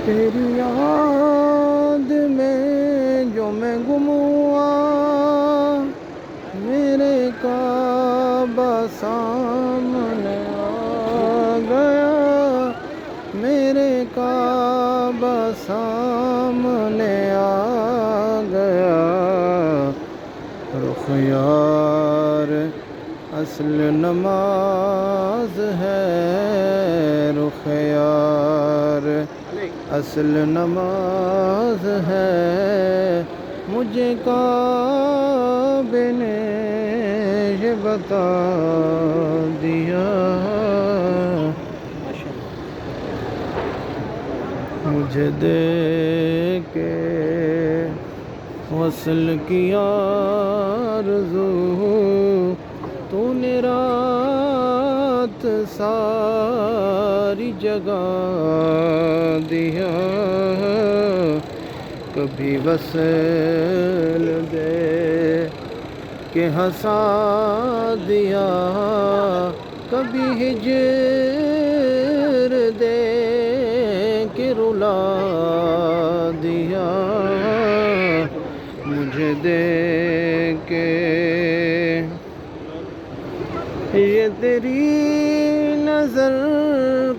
تیری یاد میں جو میں گم ہوا، میرے کعبہ سامنے آ گیا، میرے کعبہ سامنے آ گیا۔ رخ یار اصل نماز ہے، رخ یار اصل نماز ہے، مجھے کعبے نے یہ بتا دیا۔ مجھے دیکھ کے وصل کی آرزو، تو نے رات ساری جگا دیا۔ کبھی وصل دے کہ ہنسا دیا، کبھی ہجر دے کہ رلا دیا۔ مجھے دیکھ کے یہ تیری نظر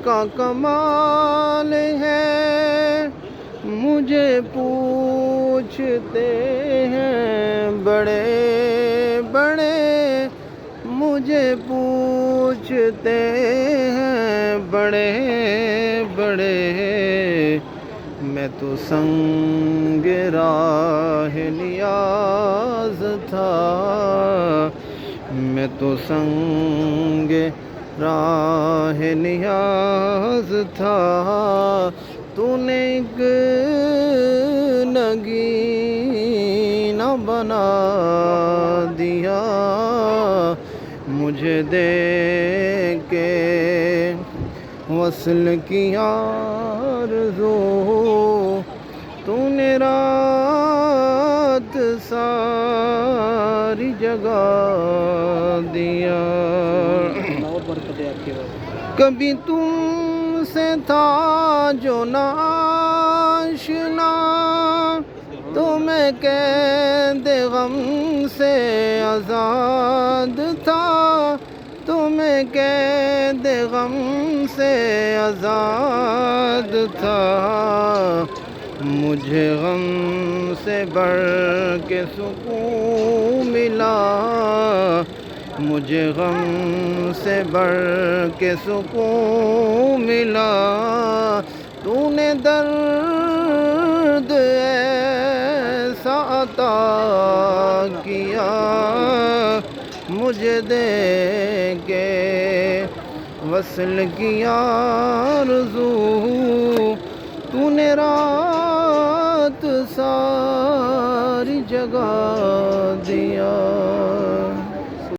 کا کمال ہے، مجھے پوچھتے ہیں بڑے بڑے، مجھے پوچھتے ہیں بڑے بڑے، میں تو سنگ راہ نیاز تھا، میں تو سنگ راہ نیاز تھا، تو نے ایک نگینہ بنا دیا۔ مجھے دیکھ کے وصل کی آرزو، تو نے رات ساری جگا دیا۔ کبھی تم سے تھا جو نا آشنا، تو میں قید غم سے آزاد تھا، تو میں قید غم سے آزاد تھا۔ مجھے غم سے بڑھ کے سکون ملا، مجھے غم سے بڑھ کے سکون ملا، تو نے درد ایسا عطا کیا۔ مجھے دیکھ کے وصل کی آرزو، تو نے رات ساری جگا دیا۔